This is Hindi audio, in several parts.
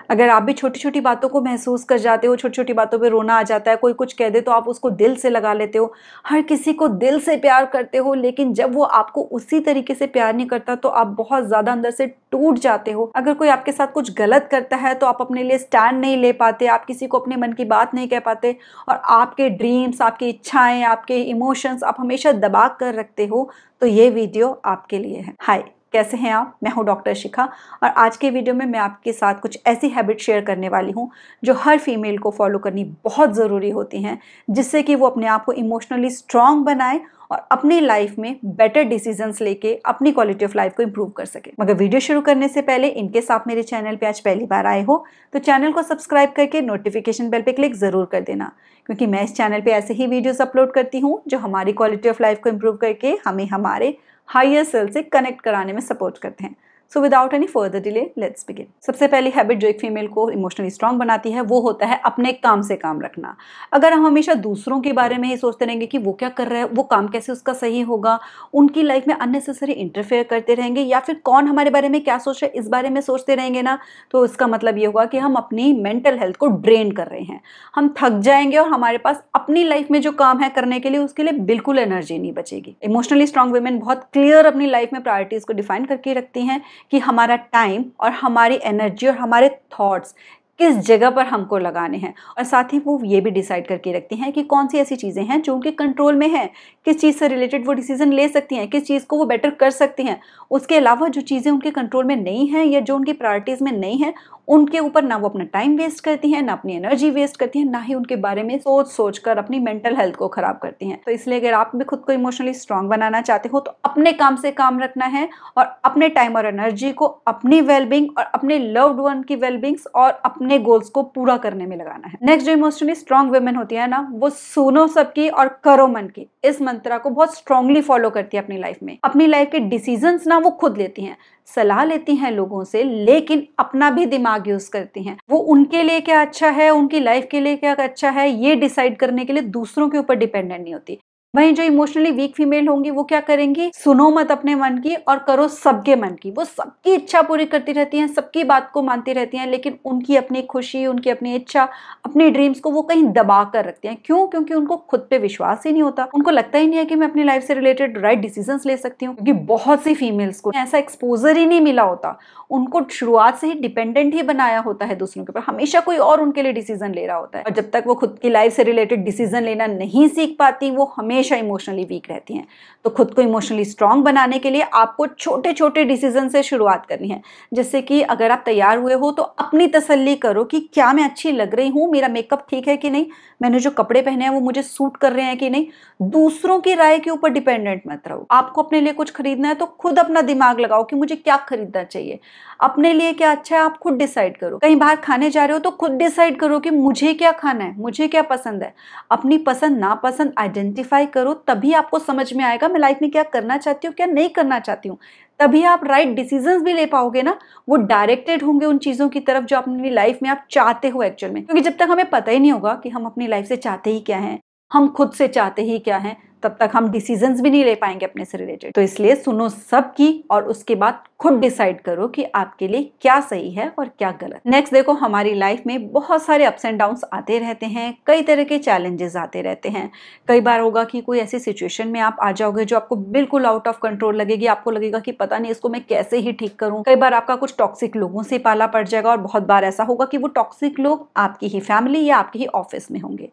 अगर आप भी छोटी छोटी बातों को महसूस कर जाते हो, छोटी छोटी बातों पे रोना आ जाता है, कोई कुछ कह दे तो आप उसको दिल से लगा लेते हो, हर किसी को दिल से प्यार करते हो, लेकिन जब वो आपको उसी तरीके से प्यार नहीं करता तो आप बहुत ज्यादा अंदर से टूट जाते हो। अगर कोई आपके साथ कुछ गलत करता है तो आप अपने लिए स्टैंड नहीं ले पाते, आप किसी को अपने मन की बात नहीं कह पाते, और आपके ड्रीम्स, आपकी इच्छाएं, आपके इमोशंस आप हमेशा दबा कर रखते हो, तो ये वीडियो आपके लिए है। हाय, कैसे हैं आप? मैं हूं डॉक्टर शिखा, और आज के वीडियो में मैं आपके साथ कुछ ऐसी हैबिट शेयर करने वाली हूं जो हर फीमेल को फॉलो करनी बहुत ज़रूरी होती हैं, जिससे कि वो अपने आप को इमोशनली स्ट्रांग बनाए और अपनी लाइफ में बेटर डिसीजंस लेके अपनी क्वालिटी ऑफ लाइफ को इंप्रूव कर सके। मगर वीडियो शुरू करने से पहले, इनकेस आप मेरे चैनल पे आज पहली बार आए हो तो चैनल को सब्सक्राइब करके नोटिफिकेशन बेल पे क्लिक ज़रूर कर देना, क्योंकि मैं इस चैनल पे ऐसे ही वीडियोस अपलोड करती हूँ जो हमारी क्वालिटी ऑफ लाइफ को इंप्रूव करके हमें हमारे हायर सेल्फ से कनेक्ट कराने में सपोर्ट करते हैं। So without any further delay let's begin. सबसे पहली हैबिट जो एक फीमेल को इमोशनली स्ट्रांग बनाती है वो होता है अपने काम से काम रखना। अगर हम हमेशा दूसरों के बारे में ही सोचते रहेंगे कि वो क्या कर रहा है, वो काम कैसे उसका सही होगा, उनकी लाइफ में अननेसेसरी इंटरफेयर करते रहेंगे, या फिर कौन हमारे बारे में क्या सोच रहा है इस बारे में सोचते रहेंगे ना, तो इसका मतलब ये होगा कि हम अपनी मेंटल हेल्थ को ड्रेन कर रहे हैं। हम थक जाएंगे और हमारे पास अपनी लाइफ में जो काम है करने के लिए उसके लिए बिल्कुल एनर्जी नहीं बचेगी। इमोशनली स्ट्रांग वुमेन बहुत क्लियर अपनी लाइफ में प्रायोरिटीज को डिफाइन करके रखती हैं कि हमारा टाइम और हमारी एनर्जी और हमारे थॉट्स किस जगह पर हमको लगाने हैं, और साथ ही वो ये भी डिसाइड करके रखती हैं कि कौन सी ऐसी चीज़ें हैं जो उनके कंट्रोल में हैं, किस चीज़ से रिलेटेड वो डिसीजन ले सकती हैं, किस चीज़ को वो बेटर कर सकती हैं। उसके अलावा जो चीज़ें उनके कंट्रोल में नहीं हैं या जो उनकी प्रायोरिटीज़ में नहीं हैं, उनके ऊपर ना वो अपना टाइम वेस्ट करती हैं, ना अपनी एनर्जी वेस्ट करती हैं, ना ही उनके बारे में सोच कर अपनी मेंटल हेल्थ को खराब करती हैं। तो इसलिए अगर आप भी खुद को इमोशनली स्ट्रांग बनाना चाहते हो तो अपने काम से काम रखना है, और अपने टाइम और एनर्जी को अपनी वेलबींग और अपने लव्ड वन की वेलबींग्स और अपने गोल्स को पूरा करने में लगाना है। नेक्स्ट जो इमोशनली स्ट्रांग वुमेन होती है ना, वो सुनो सबकी और करो मन की, इस मंत्रा को बहुत स्ट्रांगली फॉलो करती है अपनी लाइफ में। अपनी लाइफ के डिसीजंस ना वो खुद लेती हैं, सलाह लेती हैं लोगों से, लेकिन अपना भी दिमाग यूज करती हैं। वो उनके लिए क्या अच्छा है, उनकी लाइफ के लिए क्या अच्छा है, ये डिसाइड करने के लिए दूसरों के ऊपर डिपेंडेंट नहीं होती। वहीं जो इमोशनली वीक फीमेल होंगी वो क्या करेंगी, सुनो मत अपने मन की और करो सबके मन की। वो सबकी इच्छा पूरी करती रहती हैं, सबकी बात को मानती रहती हैं, लेकिन उनकी अपनी खुशी, उनकी अपनी इच्छा, अपने ड्रीम्स को वो कहीं दबा कर रखती हैं। क्यों? क्योंकि उनको खुद पे विश्वास ही नहीं होता। उनको लगता ही नहीं है कि मैं अपनी लाइफ से रिलेटेड राइट डिसीजंस ले सकती हूँ, क्योंकि बहुत सी फीमेल्स को ऐसा एक्सपोजर ही नहीं मिला होता। उनको शुरुआत से ही डिपेंडेंट ही बनाया होता है दूसरों के ऊपर, हमेशा कोई और उनके लिए डिसीजन ले रहा होता है, और जब तक वो खुद की लाइफ से रिलेटेड डिसीजन लेना नहीं सीख पाती वो हमेशा इमोशनली वीक रहती हैं। तो खुद को इमोशनली स्ट्रांग बनाने के लिए आपको छोटे छोटे डिसीजन से शुरुआत करनी है। जैसे कि अगर आप तैयार हुए हो तो अपनी तसल्ली करो कि क्या मैं अच्छी लग रही हूँ, मेरा मेकअप ठीक है कि नहीं, मैंने जो कपड़े पहने हैं वो मुझे सूट कर रहे हैं कि नहीं। दूसरों की राय के ऊपर डिपेंडेंट मत रहो। आपको अपने लिए कुछ खरीदना है तो खुद अपना दिमाग लगाओ कि मुझे क्या खरीदना चाहिए, अपने लिए क्या अच्छा है आप खुद डिसाइड करो। कहीं बाहर खाने जा रहे हो तो खुद डिसाइड करो कि मुझे क्या खाना है, मुझे क्या पसंद है। अपनी पसंद नापसंद आइडेंटिफाई करो, तभी आपको समझ में आएगा मैं लाइफ में क्या करना चाहती हूँ, क्या नहीं करना चाहती हूँ। तभी आप राइट डिसीजंस भी ले पाओगे ना, वो डायरेक्टेड होंगे उन चीज़ों की तरफ जो अपनी लाइफ में आप चाहते हो एक्चुअल में। क्योंकि जब तक हमें पता ही नहीं होगा कि हम अपनी लाइफ से चाहते ही क्या हैं, हम खुद से चाहते ही क्या हैं, तब तक हम डिसीजंस भी नहीं ले पाएंगे अपने से रिलेटेड। तो इसलिए सुनो सबकी और उसके बाद खुद डिसाइड करो कि आपके लिए क्या सही है और क्या गलत। नेक्स्ट देखो, हमारी लाइफ में बहुत सारे अप्स एंड डाउन्स आते रहते हैं, कई तरह के चैलेंजेस आते रहते हैं। कई बार होगा कि कोई ऐसी सिचुएशन में आप आ जाओगे जो आपको बिल्कुल आउट ऑफ कंट्रोल लगेगी, आपको लगेगा कि पता नहीं इसको मैं कैसे ही ठीक करूं। कई बार आपका कुछ टॉक्सिक लोगों से पाला पड़ जाएगा, और बहुत बार ऐसा होगा कि वो टॉक्सिक लोग आपकी ही फैमिली या आपके ही ऑफिस में होंगे।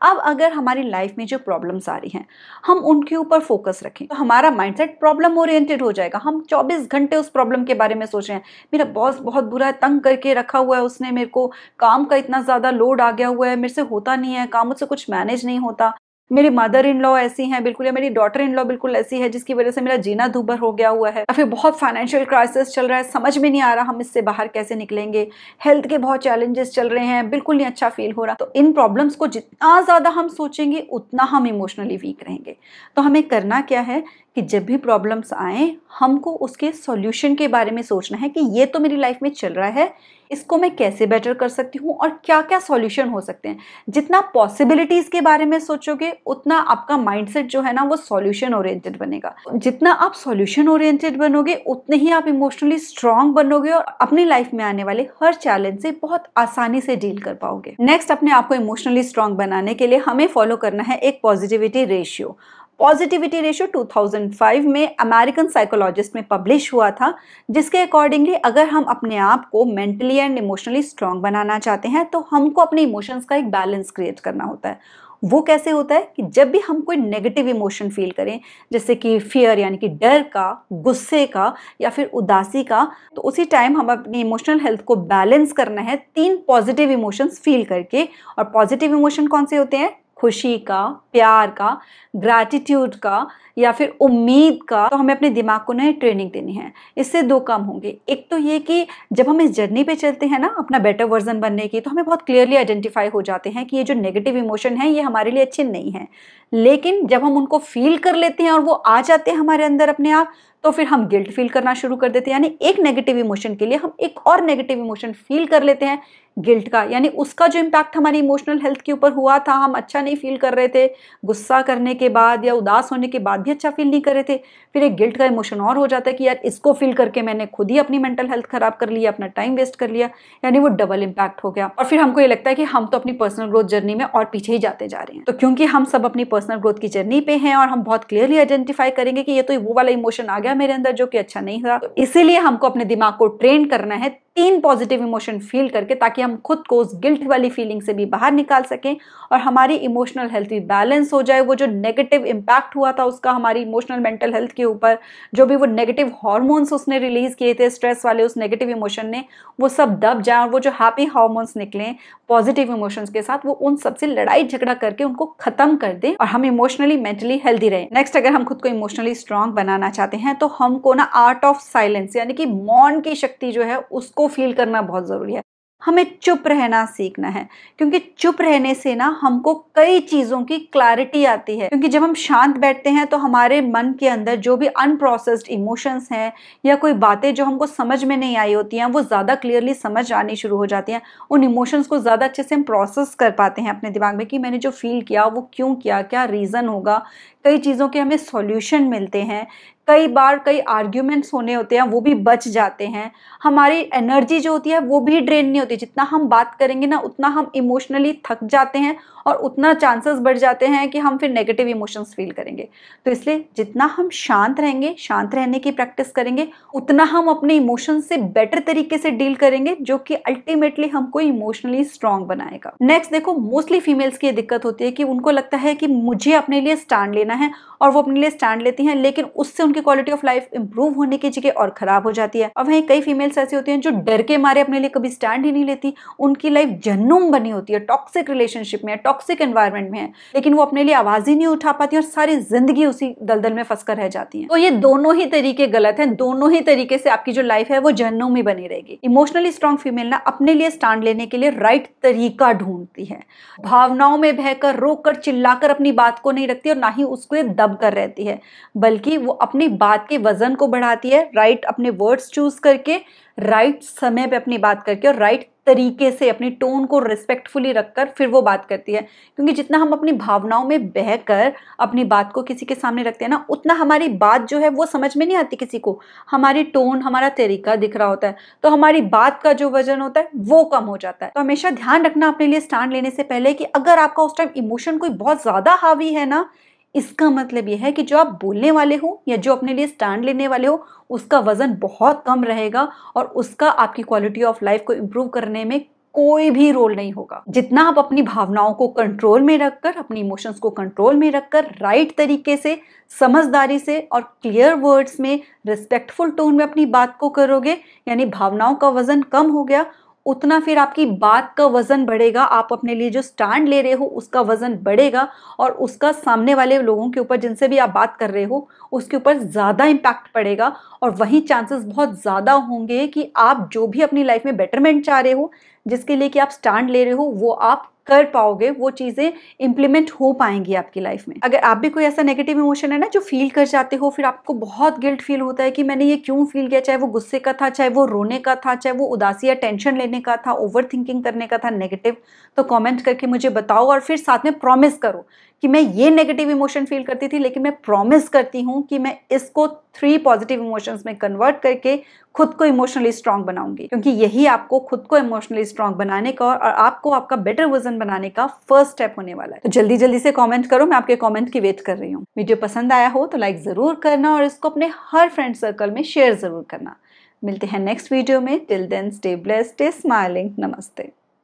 अब अगर हमारी लाइफ में जो प्रॉब्लम्स आ रही हैं हम उनके ऊपर फोकस रखें तो हमारा माइंडसेट प्रॉब्लम ओरिएंटेड हो जाएगा। हम 24 घंटे उस प्रॉब्लम के बारे में सोच रहे हैं, मेरा बॉस बहुत बुरा है, तंग करके रखा हुआ है उसने मेरे को, काम का इतना ज़्यादा लोड आ गया हुआ है, मेरे से होता नहीं है काम, मुझसे कुछ मैनेज नहीं होता, मेरी मदर इन लॉ ऐसी हैं बिल्कुल, या मेरी डॉटर इन लॉ बिल्कुल ऐसी है जिसकी वजह से मेरा जीना दूभर हो गया हुआ है, या फिर बहुत फाइनेंशियल क्राइसिस चल रहा है, समझ में नहीं आ रहा हम इससे बाहर कैसे निकलेंगे, हेल्थ के बहुत चैलेंजेस चल रहे हैं, बिल्कुल नहीं अच्छा फील हो रहा। तो इन प्रॉब्लम्स को जितना ज़्यादा हम सोचेंगे उतना हम इमोशनली वीक रहेंगे। तो हमें करना क्या है कि जब भी प्रॉब्लम्स आए हमको उसके सॉल्यूशन के बारे में सोचना है कि ये तो मेरी लाइफ में चल रहा है, इसको मैं कैसे बेटर कर सकती हूँ और क्या क्या सॉल्यूशन हो सकते हैं। जितना पॉसिबिलिटीज़ के बारे में सोचोगे उतना आपका माइंडसेट जो है ना वो सॉल्यूशन ओरिएंटेड बनेगा। जितना आप सॉल्यूशन ओरिएंटेड बनोगे उतने ही आप इमोशनली स्ट्रांग बनोगे और अपनी लाइफ में आने वाले हर चैलेंज से बहुत आसानी से डील कर पाओगे। नेक्स्ट, अपने आप को इमोशनली स्ट्रांग बनाने के लिए हमें फॉलो करना है एक पॉजिटिविटी रेशियो। पॉजिटिविटी रेशियो 2005 में अमेरिकन साइकोलॉजिस्ट में पब्लिश हुआ था, जिसके अकॉर्डिंगली अगर हम अपने आप को मेंटली एंड इमोशनली स्ट्रांग बनाना चाहते हैं तो हमको अपने इमोशंस का एक बैलेंस क्रिएट करना होता है। वो कैसे होता है कि जब भी हम कोई नेगेटिव इमोशन फील करें, जैसे कि फियर यानी कि डर का, गुस्से का या फिर उदासी का, तो उसी टाइम हम अपनी इमोशनल हेल्थ को बैलेंस करना है 3 पॉजिटिव इमोशंस फील करके। और पॉजिटिव इमोशन कौन से होते हैं? खुशी का, प्यार का, ग्रैटिट्यूड का या फिर उम्मीद का। तो हमें अपने दिमाग को नई ट्रेनिंग देनी है। इससे 2 काम होंगे। एक तो ये कि जब हम इस जर्नी पे चलते हैं ना अपना बेटर वर्जन बनने की, तो हमें बहुत क्लियरली आइडेंटिफाई हो जाते हैं कि ये जो नेगेटिव इमोशन है ये हमारे लिए अच्छे नहीं है। लेकिन जब हम उनको फील कर लेते हैं और वो आ जाते हैं हमारे अंदर अपने आप, तो फिर हम गिल्ट फील करना शुरू कर देते हैं। यानी एक नेगेटिव इमोशन के लिए हम एक और नेगेटिव इमोशन फील कर लेते हैं, गिल्ट का। यानी उसका जो इम्पैक्ट हमारी इमोशनल हेल्थ के ऊपर हुआ था, हम अच्छा नहीं फील कर रहे थे, गुस्सा करने के बाद या उदास होने के बाद भी अच्छा फील नहीं कर रहे थे, फिर एक गिल्ट का इमोशन और हो जाता है कि यार इसको फील करके मैंने खुद ही अपनी मेंटल हेल्थ खराब कर लिया, अपना टाइम वेस्ट कर लिया। यानी वो डबल इम्पैक्ट हो गया। और फिर हमको ये लगता है कि हम तो अपनी पर्सनल ग्रोथ जर्नी में और पीछे ही जाते जा रहे हैं। तो क्योंकि हम सब अपनी पर्सनल ग्रोथ की जर्नी पे हैं और हम बहुत क्लियरली आइडेंटिफाई करेंगे कि ये तो वो वाला इमोशन आ गया मेरे अंदर जो कि अच्छा नहीं था, तो इसीलिए हमको अपने दिमाग को ट्रेन करना है 3 पॉजिटिव इमोशन फील करके, ताकि हम खुद को उस गिल्ट वाली फीलिंग से भी बाहर निकाल सकें और हमारी इमोशनल हेल्थ भी बैलेंस हो जाए। वो जो नेगेटिव इम्पैक्ट हुआ था उसका हमारी इमोशनल मेंटल हेल्थ के ऊपर, जो भी वो नेगेटिव हार्मोन्स उसने रिलीज किए थे स्ट्रेस वाले उस नेगेटिव इमोशन ने, वो सब दब जाए और वो जो हैप्पी हार्मोन्स निकलें पॉजिटिव इमोशंस के साथ, वो उन सबसे लड़ाई झगड़ा करके उनको खत्म कर दे और हम इमोशनली मेंटली हेल्दी रहें। नेक्स्ट, अगर हम खुद को इमोशनली स्ट्रांग बनाना चाहते हैं तो हमको ना आर्ट ऑफ साइलेंस यानी कि मौन की शक्ति जो है उसको फील करना बहुत जरूरी है। हमें चुप रहना सीखना है, क्योंकि चुप रहने से ना हमको कई चीज़ों की क्लैरिटी आती है। क्योंकि जब हम शांत बैठते हैं तो हमारे मन के अंदर जो भी अनप्रोसेस्ड इमोशंस हैं या कोई बातें जो हमको समझ में नहीं आई होती हैं वो ज़्यादा क्लियरली समझ आनी शुरू हो जाती हैं। उन इमोशंस को ज़्यादा अच्छे से हम प्रोसेस कर पाते हैं अपने दिमाग में कि मैंने जो फील किया वो क्यों किया, क्या रीज़न होगा। कई चीज़ों के हमें सॉल्यूशन मिलते हैं। कई बार कई आर्ग्यूमेंट्स होने होते हैं वो भी बच जाते हैं। हमारी एनर्जी जो होती है वो भी ड्रेन नहीं होती। जितना हम बात करेंगे ना उतना हम इमोशनली थक जाते हैं और उतना चांसेस बढ़ जाते हैं कि हम फिर नेगेटिव इमोशंस फील करेंगे। तो इसलिए जितना हम शांत रहेंगे, शांत रहने की प्रैक्टिस करेंगे, उतना हम अपने इमोशंस से बेटर तरीके से डील करेंगे, जो कि अल्टीमेटली हमको इमोशनली स्ट्रांग बनाएगा। नेक्स्ट देखो, मोस्टली फीमेल्स की ये दिक्कत होती है कि उनको लगता है कि मुझे अपने लिए स्टैंड लेना है और वो अपने लिए स्टैंड लेती हैं, लेकिन उससे उनकी क्वालिटी ऑफ लाइफ इंप्रूव होने की जगह और खराब हो जाती है। और वहीं कई फीमेल्स ऐसी होती हैं जो डर के मारे अपने लिए कभी स्टैंड ही नहीं लेती। उनकी लाइफ जहन्नुम बनी होती है, टॉक्सिक रिलेशनशिप में, टॉक्सिक एनवायरनमेंट में है, लेकिन वो अपने लिए आवाज ही नहीं उठा पाती और सारी जिंदगी उसी दलदल में फंसकर रह जाती हैं। तो ये दोनों ही तरीके गलत हैं। दोनों ही तरीके से आपकी जो लाइफ है वो जहन्नुम में बनी रहेगी। इमोशनली स्ट्रांग फीमेल ना अपने लिए स्टैंड लेने के लिए राइट तरीका ढूंढती है। भावनाओं में बहकर, रोककर, चिल्लाकर अपनी बात को नहीं रखती और ना ही उसको दब कर रहती है, बल्कि वो अपनी बात के वजन को बढ़ाती है। राइट अपने वर्ड्स चूज करके, राइट समय पे अपनी बात करके और राइट तरीके से अपनी टोन को रिस्पेक्टफुली रखकर फिर वो बात करती है। क्योंकि जितना हम अपनी भावनाओं में बहकर अपनी बात को किसी के सामने रखते हैं ना, उतना हमारी बात जो है वो समझ में नहीं आती किसी को। हमारी टोन, हमारा तरीका दिख रहा होता है, तो हमारी बात का जो वजन होता है वो कम हो जाता है। तो हमेशा ध्यान रखना अपने लिए स्टैंड लेने से पहले कि अगर आपका उस टाइम इमोशन कोई बहुत ज्यादा हावी है ना, इसका मतलब यह है कि जो आप बोलने वाले हो या जो अपने लिए स्टैंड लेने वाले हो उसका वजन बहुत कम रहेगा और उसका आपकी क्वालिटी ऑफ लाइफ को इम्प्रूव करने में कोई भी रोल नहीं होगा। जितना आप अपनी भावनाओं को कंट्रोल में रखकर, अपनी इमोशंस को कंट्रोल में रखकर राइट तरीके से, समझदारी से और क्लियर वर्ड्स में, रिस्पेक्टफुल टोन में अपनी बात को करोगे, यानी भावनाओं का वजन कम हो गया, उतना फिर आपकी बात का वजन बढ़ेगा। आप अपने लिए जो स्टैंड ले रहे हो उसका वजन बढ़ेगा और उसका सामने वाले लोगों के ऊपर, जिनसे भी आप बात कर रहे हो, उसके ऊपर ज़्यादा इम्पैक्ट पड़ेगा और वही चांसेस बहुत ज़्यादा होंगे कि आप जो भी अपनी लाइफ में बेटरमेंट चाह रहे हो, जिसके लिए कि आप स्टैंड ले रहे हो, वो आप कर पाओगे, वो चीज़ें इम्प्लीमेंट हो पाएंगी आपकी लाइफ में। अगर आप भी कोई ऐसा नेगेटिव इमोशन है ना जो फील कर जाते हो, फिर आपको बहुत गिल्ट फील होता है कि मैंने ये क्यों फील किया, चाहे वो गुस्से का था, चाहे वो रोने का था, चाहे वो उदासी या टेंशन लेने का था, ओवर थिंकिंग करने का था नेगेटिव, तो कमेंट करके मुझे बताओ। और फिर साथ में प्रॉमिस करो कि मैं ये नेगेटिव इमोशन फील करती थी, लेकिन मैं प्रॉमिस करती हूँ कि मैं इसको 3 पॉजिटिव इमोशंस में कन्वर्ट करके खुद को इमोशनली स्ट्रांग बनाऊंगी, क्योंकि यही आपको खुद को इमोशनली स्ट्रांग बनाने का और आपको आपका बेटर वर्जन बनाने का फर्स्ट स्टेप होने वाला है। तो जल्दी जल्दी से कमेंट करो, मैं आपके कमेंट की वेट कर रही हूँ। वीडियो पसंद आया हो तो लाइक जरूर करना और इसको अपने हर फ्रेंड सर्कल में शेयर जरूर करना। मिलते हैं नेक्स्ट वीडियो में। Till then stay blessed, stay smiling. नमस्ते।